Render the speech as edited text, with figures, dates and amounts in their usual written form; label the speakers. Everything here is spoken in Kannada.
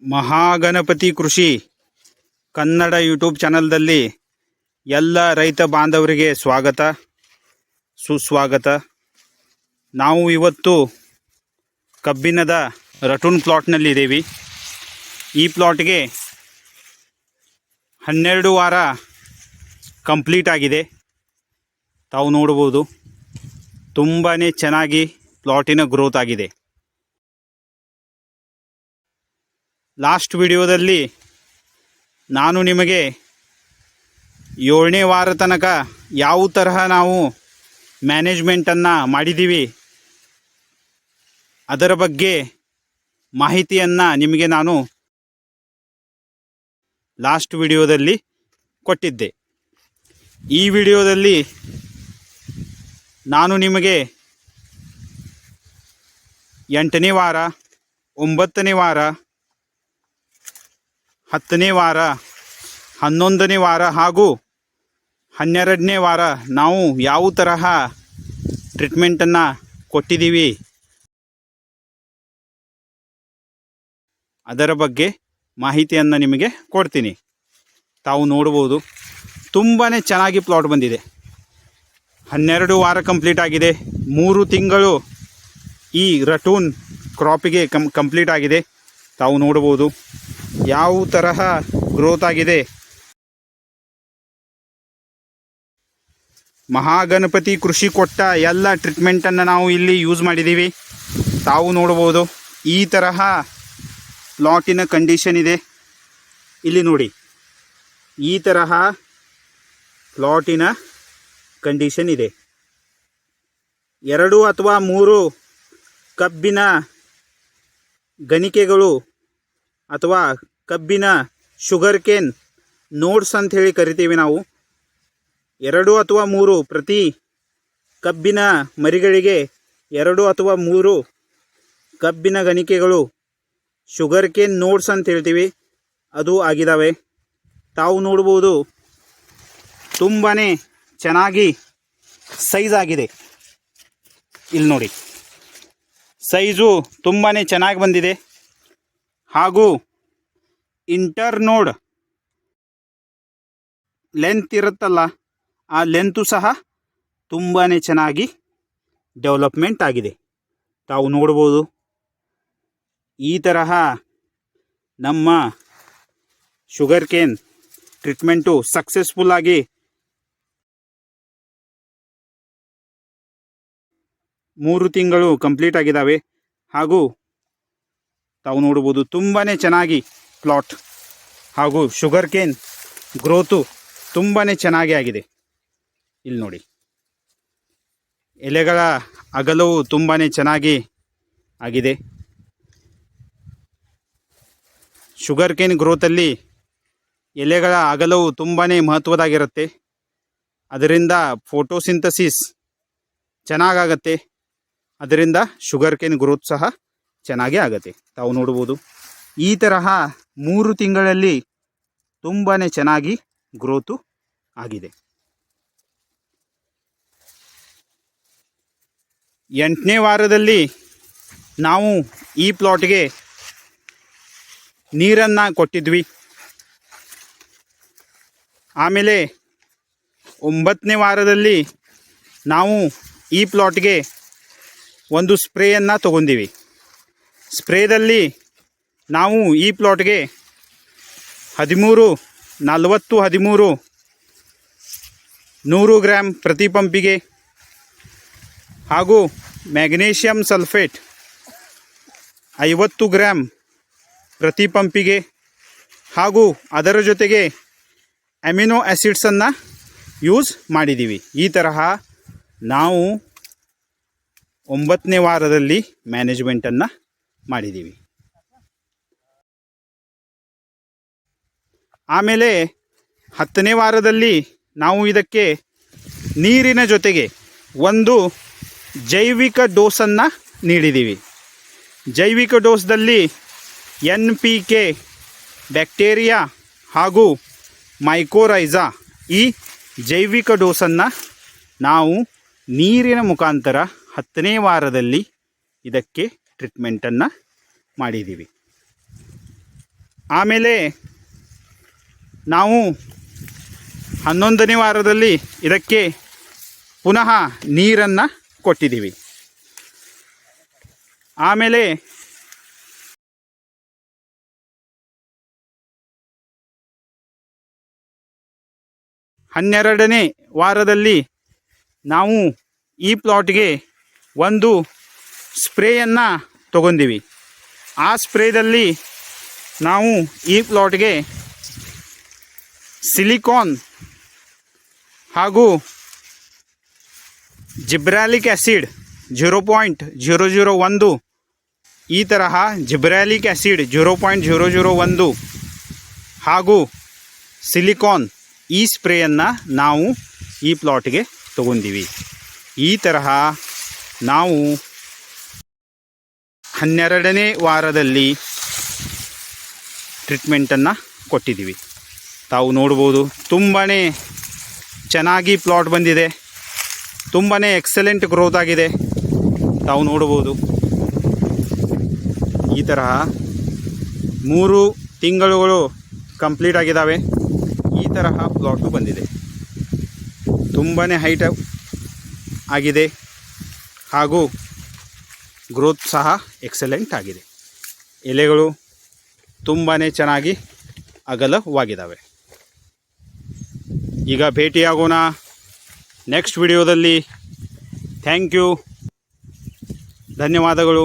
Speaker 1: ಮಹಾಗಣಪತಿ ಕೃಷಿ ಕನ್ನಡ ಯೂಟ್ಯೂಬ್ ಚಾನಲ್ದಲ್ಲಿ ಎಲ್ಲ ರೈತ ಬಾಂಧವರಿಗೆ ಸ್ವಾಗತ ಸುಸ್ವಾಗತ. ನಾವು ಇವತ್ತು ಕಬ್ಬಿನದ ರಟೂನ್ ಪ್ಲಾಟ್ನಲ್ಲಿದ್ದೀವಿ. ಈ ಪ್ಲಾಟ್ಗೆ 12 ವಾರ ಕಂಪ್ಲೀಟ್ ಆಗಿದೆ. ತಾವು ನೋಡ್ಬೋದು, ತುಂಬಾ ಚೆನ್ನಾಗಿ ಪ್ಲಾಟಿನ ಗ್ರೋತ್ ಆಗಿದೆ. ಲಾಸ್ಟ್ ವಿಡಿಯೋದಲ್ಲಿ ನಾನು ನಿಮಗೆ 7ನೇ ವಾರ ತನಕ ಯಾವ ತರಹ ನಾವು ಮ್ಯಾನೇಜ್ಮೆಂಟನ್ನು ಮಾಡಿದ್ದೀವಿ ಅದರ ಬಗ್ಗೆ ಮಾಹಿತಿಯನ್ನು ನಿಮಗೆ ನಾನು ಲಾಸ್ಟ್ ವಿಡಿಯೋದಲ್ಲಿ ಕೊಟ್ಟಿದ್ದೆ. ಈ ವಿಡಿಯೋದಲ್ಲಿ ನಾನು ನಿಮಗೆ 8ನೇ ವಾರ, 9ನೇ ವಾರ, 10ನೇ ವಾರ, 11ನೇ ವಾರ ಹಾಗೂ 12ನೇ ವಾರ ನಾವು ಯಾವ ತರಹ ಟ್ರೀಟ್ಮೆಂಟನ್ನು ಕೊಟ್ಟಿದ್ದೀವಿ ಅದರ ಬಗ್ಗೆ ಮಾಹಿತಿಯನ್ನು ನಿಮಗೆ ಕೊಡ್ತೀನಿ. ತಾವು ನೋಡ್ಬೋದು, ತುಂಬಾ ಚೆನ್ನಾಗಿ ಪ್ಲಾಟ್ ಬಂದಿದೆ. 12 ವಾರ ಕಂಪ್ಲೀಟ್ ಆಗಿದೆ. 3 ತಿಂಗಳು ಈ ರಟೂನ್ ಕ್ರಾಪಿಗೆ ಕಂಪ್ಲೀಟ್ ಆಗಿದೆ. ತಾವು ನೋಡ್ಬೋದು ಯಾವ ತರಹ ಗ್ರೋತ್ ಆಗಿದೆ. ಮಹಾಗಣಪತಿ ಕೃಷಿ ಕೊಟ್ಟ ಎಲ್ಲ ಟ್ರೀಟ್ಮೆಂಟನ್ನು ನಾವು ಇಲ್ಲಿ ಯೂಸ್ ಮಾಡಿದ್ದೀವಿ. ತಾವು ನೋಡ್ಬೋದು ಈ ತರಹ ಪ್ಲಾಟಿನ ಕಂಡೀಷನ್ ಇದೆ. ಇಲ್ಲಿ ನೋಡಿ, ಈ ತರಹ ಪ್ಲಾಟಿನ ಕಂಡೀಷನ್ ಇದೆ. 2 ಅಥವಾ 3 ಕಬ್ಬಿನ ಗಣಿಕೆಗಳು ಅಥವಾ ಕಬ್ಬಿನ ಶುಗರ್ ಕೇನ್ ನೋಡ್ಸ್ ಅಂತ ಹೇಳಿ ಕರಿತೀವಿ ನಾವು. 2 ಅಥವಾ 3 ಪ್ರತಿ ಕಬ್ಬಿನ ಮರಿಗಳಿಗೆ 2 ಅಥವಾ 3 ಕಬ್ಬಿನ ಗಣಿಕೆಗಳು ಶುಗರ್ ಕೇನ್ ನೋಡ್ಸ್ ಅಂತ ಹೇಳ್ತೀವಿ, ಅದು ಆಗಿದ್ದಾವೆ. ತಾವು ನೋಡ್ಬೋದು, ತುಂಬಾ ಚೆನ್ನಾಗಿ ಸೈಜ್ ಆಗಿದೆ. ಇಲ್ಲಿ ನೋಡಿ, ಸೈಜು ತುಂಬಾ ಚೆನ್ನಾಗಿ ಬಂದಿದೆ. ಹಾಗೂ ಇಂಟರ್ನೋಡ್ ಲೆಂತ್ ಇರುತ್ತಲ್ಲ, ಆ ಲೆಂತು ಸಹ ತುಂಬಾ ಚೆನ್ನಾಗಿ ಡೆವಲಪ್ಮೆಂಟ್ ಆಗಿದೆ. ತಾವು ನೋಡ್ಬೋದು, ಈ ತರಹ ನಮ್ಮ ಶುಗರ್ ಕೇನ್ ಟ್ರೀಟ್ಮೆಂಟು ಸಕ್ಸಸ್ಫುಲ್ಲಾಗಿ 3 ತಿಂಗಳು ಕಂಪ್ಲೀಟ್ ಆಗಿದ್ದಾವೆ. ಹಾಗೂ ತಾವು ನೋಡ್ಬೋದು, ತುಂಬಾ ಚೆನ್ನಾಗಿ ಪ್ಲಾಟ್ ಹಾಗೂ ಶುಗರ್ ಕೇನ್ ಗ್ರೋತು ತುಂಬಾ ಚೆನ್ನಾಗಿ ಆಗಿದೆ. ಇಲ್ಲಿ ನೋಡಿ, ಎಲೆಗಳ ಅಗಲವು ತುಂಬಾ ಚೆನ್ನಾಗಿ ಆಗಿದೆ. ಶುಗರ್ ಕೇನ್ ಗ್ರೋತಲ್ಲಿ ಎಲೆಗಳ ಅಗಲವು ತುಂಬಾ ಮಹತ್ವದಾಗಿರುತ್ತೆ. ಅದರಿಂದ ಫೋಟೋಸಿಂಥಸಿಸ್ ಚೆನ್ನಾಗಾಗತ್ತೆ. ಅದರಿಂದ ಶುಗರ್ ಕೇನ್ ಗ್ರೋತ್ ಸಹ ಚೆನ್ನಾಗೇ ಆಗುತ್ತೆ. ತಾವು ನೋಡ್ಬೋದು, ಈ ತರಹ 3 ತಿಂಗಳಲ್ಲಿ ತುಂಬಾ ಚೆನ್ನಾಗಿ ಗ್ರೋತು ಆಗಿದೆ. 8ನೇ ವಾರದಲ್ಲಿ ನಾವು ಈ ಪ್ಲಾಟ್ಗೆ ನೀರನ್ನು ಕೊಟ್ಟಿದ್ವಿ. ಆಮೇಲೆ 9ನೇ ವಾರದಲ್ಲಿ ನಾವು ಈ ಪ್ಲಾಟ್ಗೆ ಒಂದು ಸ್ಪ್ರೇಯನ್ನು ತಗೊಂಡಿವಿ. ಸ್ಪ್ರೇದಲ್ಲಿ ನಾವು ಈ ಪ್ಲಾಟ್ಗೆ 13, 40, 13 100 ಗ್ರಾಮ್ ಪ್ರತಿ ಪಂಪಿಗೆ ಹಾಗೂ ಮ್ಯಾಗ್ನೀಷಿಯಂ ಸಲ್ಫೇಟ್ 50 ಗ್ರಾಮ್ ಪ್ರತಿ ಪಂಪಿಗೆ ಹಾಗೂ ಅದರ ಜೊತೆಗೆ ಅಮಿನೋ ಆ್ಯಸಿಡ್ಸನ್ನು ಯೂಸ್ ಮಾಡಿದ್ದೀವಿ. ಈ ತರಹ ನಾವು 9ನೇ ವಾರದಲ್ಲಿ ಮ್ಯಾನೇಜ್ಮೆಂಟನ್ನು ಮಾಡಿದ್ದೀವಿ. ಆಮೇಲೆ 10ನೇ ವಾರದಲ್ಲಿ ನಾವು ಇದಕ್ಕೆ ನೀರಿನ ಜೊತೆಗೆ ಒಂದು ಜೈವಿಕ ಡೋಸನ್ನು ನೀಡಿದ್ದೀವಿ. ಜೈವಿಕ ಡೋಸ್ದಲ್ಲಿ NPK, ಬ್ಯಾಕ್ಟೀರಿಯಾ ಹಾಗೂ ಮೈಕೋರೈಜಾ ಈ ಜೈವಿಕ ಡೋಸನ್ನು ನಾವು ನೀರಿನ ಮುಖಾಂತರ 10ನೇ ವಾರದಲ್ಲಿ ಇದಕ್ಕೆ ಟ್ರೀಟ್ಮೆಂಟನ್ನು ಮಾಡಿದ್ದೀವಿ. ಆಮೇಲೆ ನಾವು 11ನೇ ವಾರದಲ್ಲಿ ಇದಕ್ಕೆ ಪುನಃ ನೀರನ್ನು ಕೊಟ್ಟಿದ್ದೀವಿ. ಆಮೇಲೆ 12ನೇ ವಾರದಲ್ಲಿ ನಾವು ಈ ಪ್ಲಾಟ್ಗೆ ಒಂದು ಸ್ಪ್ರೇಯನ್ನು ತಗೊಂಡಿವಿ. ಆ ಸ್ಪ್ರೇದಲ್ಲಿ ನಾವು ಈ ಪ್ಲಾಟ್ಗೆ ಸಿಲಿಕಾನ್ ಹಾಗೂ ಜಿಬ್ರಾಲಿಕ್ ಆ್ಯಸಿಡ್ 0.001 ಈ ತರಹ ಜಿಬ್ರಾಲಿಕ್ ಆ್ಯಸಿಡ್ 0.001 ಹಾಗೂ ಸಿಲಿಕಾನ್ ಈ ಸ್ಪ್ರೇಯನ್ನು ನಾವು ಈ ಪ್ಲಾಟ್ಗೆ ತಗೊಂಡಿವಿ. ಈ ತರಹ ನಾವು 12ನೇ ವಾರದಲ್ಲಿ ಟ್ರೀಟ್ಮೆಂಟನ್ನು ಕೊಟ್ಟಿದ್ದೀವಿ. ತಾವು ನೋಡ್ಬೋದು ತುಂಬಾ ಚೆನ್ನಾಗಿ ಪ್ಲಾಟ್ ಬಂದಿದೆ, ತುಂಬಾ ಎಕ್ಸಲೆಂಟ್ ಗ್ರೋತ್ ಆಗಿದೆ. ತಾವು ನೋಡ್ಬೋದು ಈ ತರಹ 3 ತಿಂಗಳುಗಳು ಕಂಪ್ಲೀಟ್ ಆಗಿದ್ದಾವೆ. ಈ ತರಹ ಪ್ಲಾಟು ಬಂದಿದೆ, ತುಂಬಾ ಹೈಟ್ ಆಗಿದೆ ಹಾಗೂ ಗ್ರೋತ್ ಸಹ ಎಕ್ಸಲೆಂಟ್ ಆಗಿದೆ. ಎಲೆಗಳು ತುಂಬಾ ಚೆನ್ನಾಗಿ ಅಗಲವಾಗಿದ್ದಾವೆ. ಈಗ ಭೇಟಿಯಾಗೋಣ ನೆಕ್ಸ್ಟ್ ವಿಡಿಯೋದಲ್ಲಿ. ಥ್ಯಾಂಕ್ ಯು, ಧನ್ಯವಾದಗಳು.